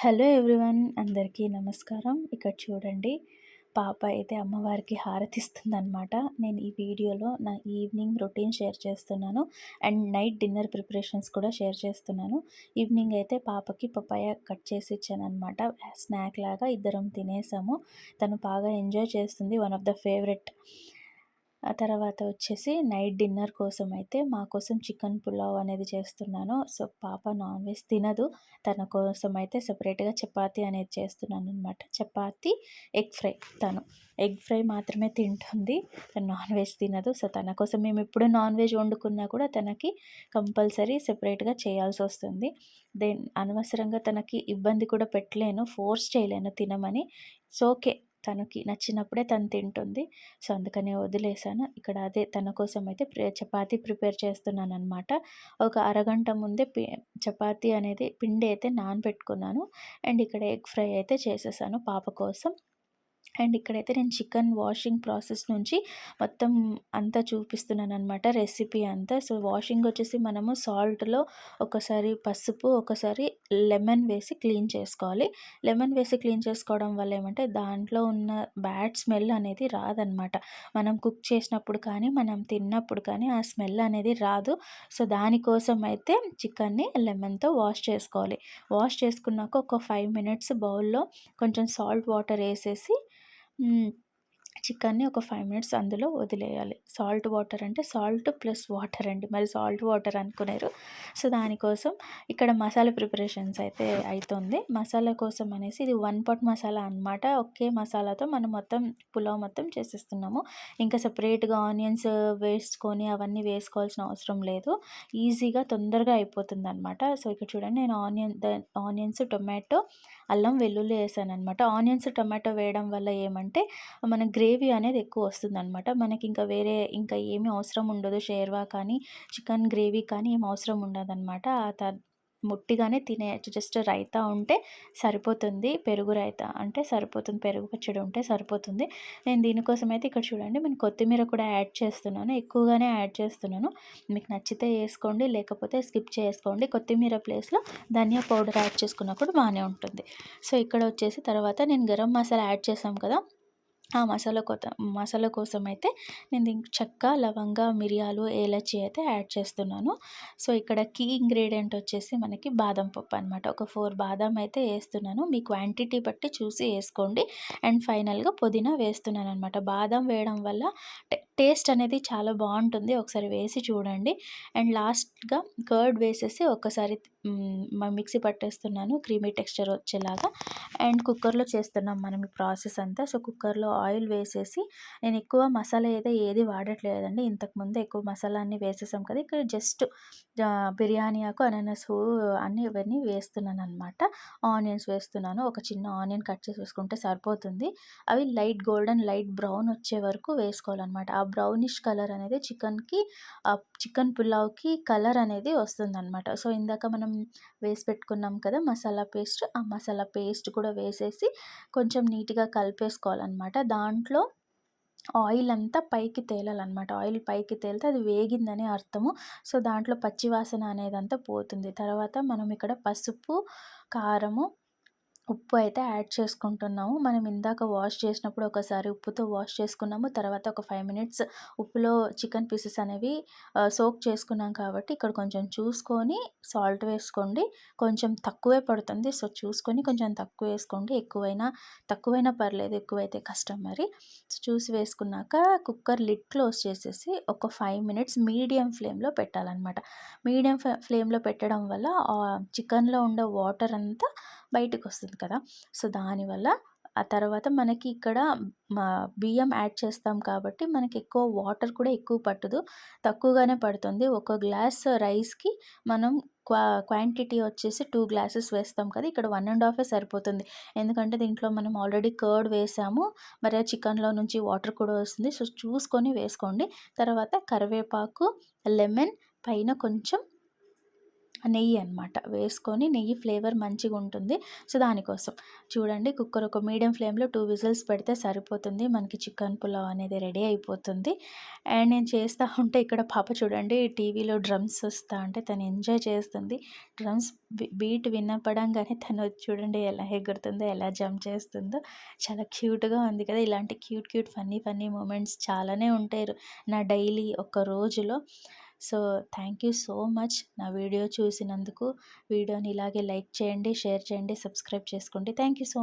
Hello everyone, అందరికీ నమస్కారం. ఇక్కడ చూడండి, పాప అయితే అమ్మవారికి హారతిస్తుందనమాట. నేను ఈ వీడియోలో నా ఈవినింగ్ రొటీన్ షేర్ చేస్తున్నాను. అండ్ నైట్ డిన్నర్ ప్రిపరేషన్స్ కూడా షేర్ చేస్తున్నాను. ఈవినింగ్ అయితే పాపకి పపాయ కట్ చేసి ఇచ్చాననమాట. స్నాక్ లాగా ఇద్దరం తినేసాము. తను బాగా ఎంజాయ్ చేస్తుంది, వన్ ఆఫ్ ద ఫేవరెట్. ఆ తర్వాత వచ్చేసి నైట్ డిన్నర్ కోసం అయితే మా కోసం చికెన్ పులావ్ అనేది చేస్తున్నాను. సో పాప నాన్ వెజ్ తినదు. తన కోసం అయితే సెపరేట్గా చపాతీ అనేది చేస్తున్నాను అనమాట. Chapati, egg fry. తను ఎగ్ ఫ్రై మాత్రమే తింటుంది, తను నాన్ వెజ్ తినదు. సో తన కోసం మేము ఎప్పుడు నాన్ వెజ్ వండుకున్నా కూడా తనకి కంపల్సరీ సెపరేట్గా చేయాల్సి వస్తుంది. అనవసరంగా తనకి ఇబ్బంది కూడా పెట్టలేను, ఫోర్స్ చేయలేను తినమని. సో ఓకే, తనకి నచ్చినప్పుడే తను తింటుంది. సో అందుకనే వదిలేసాను. ఇక్కడ అదే తన కోసం అయితే చపాతీ ప్రిపేర్ చేస్తున్నాననమాట. ఒక అరగంట ముందే చపాతీ అనేది పిండి అయితే నానబెట్టుకున్నాను. అండ్ ఇక్కడ ఎగ్ ఫ్రై అయితే చేసేసాను పాప కోసం. అండ్ ఇక్కడైతే నేను చికెన్ వాషింగ్ ప్రాసెస్ నుంచి మొత్తం అంతా చూపిస్తున్నాననమాట, రెసిపీ అంతా. సో వాషింగ్ వచ్చేసి మనము సాల్ట్లో ఒకసారి పసుపు, ఒకసారి లెమన్ వేసి క్లీన్ చేసుకోవాలి. లెమన్ వేసి క్లీన్ చేసుకోవడం వల్ల ఏమంటే దాంట్లో ఉన్న బ్యాడ్ స్మెల్ అనేది రాదనమాట. మనం కుక్ చేసినప్పుడు కానీ మనం తిన్నప్పుడు కానీ ఆ స్మెల్ అనేది రాదు. సో దానికోసం అయితే చికెన్ని లెమన్తో వాష్ చేసుకోవాలి. వాష్ చేసుకున్నాక ఒక 5 మినిట్స్ బౌల్లో కొంచెం సాల్ట్ వాటర్ వేసేసి చికెన్ని ఒక 5 మినిట్స్ అందులో వదిలేయాలి. సాల్ట్ వాటర్ అంటే సాల్ట్ ప్లస్ వాటర్ అండి, మరి సాల్ట్ వాటర్ అనుకునేరు. సో దానికోసం ఇక్కడ మసాలా ప్రిపరేషన్స్ అయితే అవుతుంది. మసాలా కోసం అనేసి ఇది 1 పాట్ మసాలా అనమాట. ఒకే మసాలాతో మనం మొత్తం పులావ్ మొత్తం చేసేస్తున్నాము. ఇంకా సపరేట్గా ఆనియన్స్ వేసుకొని అవన్నీ వేసుకోవాల్సిన అవసరం లేదు. ఈజీగా తొందరగా అయిపోతుంది అనమాట. సో ఇక్కడ చూడండి, నేను ఆనియన్స్, టొమాటో, అల్లం వెల్లుల్లి వేసాను అనమాట. ఆనియన్స్ టొమాటో వేయడం వల్ల ఏమంటే మన గ్రేవీ అనేది ఎక్కువ వస్తుందనమాట. మనకి ఇంకా వేరే ఇంకా ఏమీ అవసరం ఉండదు. షేర్వా కానీ చికెన్ గ్రేవీ కానీ ఏం అవసరం ఉండదన్నమాట. ముట్టిగానే తినేయచ్చు. జస్ట్ రైతా ఉంటే సరిపోతుంది, పెరుగు రైతా అంటే సరిపోతుంది, పెరుగు పచ్చడి ఉంటే సరిపోతుంది. నేను దీనికోసం అయితే ఇక్కడ చూడండి, నేను కొత్తిమీర కూడా యాడ్ చేస్తున్నాను, ఎక్కువగానే యాడ్ చేస్తున్నాను. మీకు నచ్చితే వేసుకోండి, లేకపోతే స్కిప్ చేసుకోండి. కొత్తిమీర ప్లేస్లో ధనియా పౌడర్ యాడ్ చేసుకున్నా కూడా బాగానే ఉంటుంది. సో ఇక్కడ వచ్చేసి తర్వాత నేను గరం మసాలా యాడ్ చేసాం కదా, ఆ మసాలా కోసం అయితే నేను దీనికి చెక్క, లవంగ, మిరియాలు, ఏలచి అయితే యాడ్ చేస్తున్నాను. సో ఇక్కడ కీ ఇంగ్రీడియంట్ వచ్చేసి మనకి బాదం పప్పు అనమాట. ఒక 4 బాదం అయితే వేస్తున్నాను. మీ క్వాంటిటీ బట్టి చూసి వేసుకోండి. అండ్ ఫైనల్గా పుదీనా వేస్తున్నాను అనమాట. బాదం వేయడం వల్ల టేస్ట్ అనేది చాలా బాగుంటుంది, ఒకసారి వేసి చూడండి. అండ్ లాస్ట్గా కర్డ్ వేసేసి ఒకసారి మిక్సీ పట్టేస్తున్నాను, క్రీమీ టెక్స్చర్ వచ్చేలాగా. అండ్ కుక్కర్లో చేస్తున్నాం మనం ఈ ప్రాసెస్ అంతా. సో కుక్కర్లో ఆయిల్ వేసేసి, నేను ఎక్కువ మసాలా అయితే ఏది వాడట్లేదండి. ఇంతకుముందు ఎక్కువ మసాలా అన్నీ వేసేసాం కదా, ఇక్కడ జస్ట్ బిర్యానీ ఆకు, అనానసు అన్నీ ఇవన్నీ వేస్తున్నాను అనమాట. ఆనియన్స్ వేస్తున్నాను, ఒక చిన్న ఆనియన్ కట్ చేసి వేసుకుంటే సరిపోతుంది. అవి లైట్ గోల్డెన్, లైట్ బ్రౌన్ వచ్చే వరకు వేసుకోవాలన్నమాట. ఆ బ్రౌనిష్ కలర్ అనేది చికెన్ పులావ్కి కలర్ అనేది వస్తుందన్నమాట. సో ఇందాక మనం వేసి పెట్టుకున్నాం కదా మసాలా పేస్ట్, ఆ మసాలా పేస్ట్ కూడా వేసేసి కొంచెం నీట్గా కలిపేసుకోవాలన్నమాట. దాంట్లో ఆయిల్ అంతా పైకి తేలాలన్నమాట. ఆయిల్ పైకి తేలితే అది వేగిందని అర్థము. సో దాంట్లో పచ్చి వాసన అనేదంతా పోతుంది. తర్వాత మనం ఇక్కడ పసుపు, కారము, ఉప్పు అయితే యాడ్ చేసుకుంటున్నాము. మనం ఇందాక వాష్ చేసినప్పుడు ఒకసారి ఉప్పుతో వాష్ చేసుకున్నాము. తర్వాత ఒక 5 మినిట్స్ ఉప్పులో చికెన్ పీసెస్ అనేవి సోక్ చేసుకున్నాం కాబట్టి ఇక్కడ కొంచెం చూసుకొని సాల్ట్ వేసుకోండి. కొంచెం తక్కువే పడుతుంది, సో చూసుకొని కొంచెం తక్కువ వేసుకోండి. తక్కువైనా పర్లేదు, ఎక్కువైతే కష్టం మరి. చూసి వేసుకున్నాక కుక్కర్ లిడ్ క్లోజ్ చేసేసి ఒక 5 మినిట్స్ మీడియం ఫ్లేమ్లో పెట్టాలన్నమాట. మీడియం ఫ్లేమ్లో పెట్టడం వల్ల చికెన్లో ఉండే వాటర్ అంతా బయటకు వస్తుంది కదా. సో దానివల్ల ఆ తర్వాత మనకి ఇక్కడ బియ్యం యాడ్ చేస్తాం కాబట్టి మనకి ఎక్కువ వాటర్ కూడా ఎక్కువ పట్టదు, తక్కువగానే పడుతుంది. ఒక గ్లాస్ రైస్కి మనం క్వాంటిటీ వచ్చేసి 2 గ్లాసెస్ వేస్తాం కదా, ఇక్కడ 1.5 సరిపోతుంది. ఎందుకంటే దీంట్లో మనం ఆల్రెడీ కర్డ్ వేసాము, మరి ఆ చికెన్లో నుంచి వాటర్ కూడా వస్తుంది. సో చూసుకొని వేసుకోండి. తర్వాత కరివేపాకు, లెమన్, పైన కొంచెం నెయ్యి అనమాట వేసుకొని, నెయ్యి ఫ్లేవర్ మంచిగుంటుంది. సో, దానికోసం. చూడండి కుక్కర్ ఒక మీడియం ఫ్లేమ్‌లో 2 విజిల్స్ పెడితే సరిపోతుంది. మనకి చికెన్ పులావ్ అనేది రెడీ అయిపోతుంది. అండ్ నేను చేస్తా ఉంటే ఇక్కడ పాప చూడండి టీవీలో డ్రమ్స్ వస్తా ఉంటే తను ఎంజాయ్ చేస్తుంది. డ్రమ్స్ బీట్ వినపడంగానే తను చూడండి ఎలా ఎగురుతుందో, ఎలా జంప్ చేస్తుందో. చాలా క్యూట్‌గా ఉంది కదా! ఇలాంటి cute, cute, funny, funny moments చాలానే ఉంటాయి నా డైలీ ఒక రోజులో. So, thank you so much నా వీడియో చూసినందుకు. వీడియోని ఇలాగే లైక్ చేయండి, షేర్ చేయండి, సబ్స్క్రైబ్ చేసుకోండి. Thank you so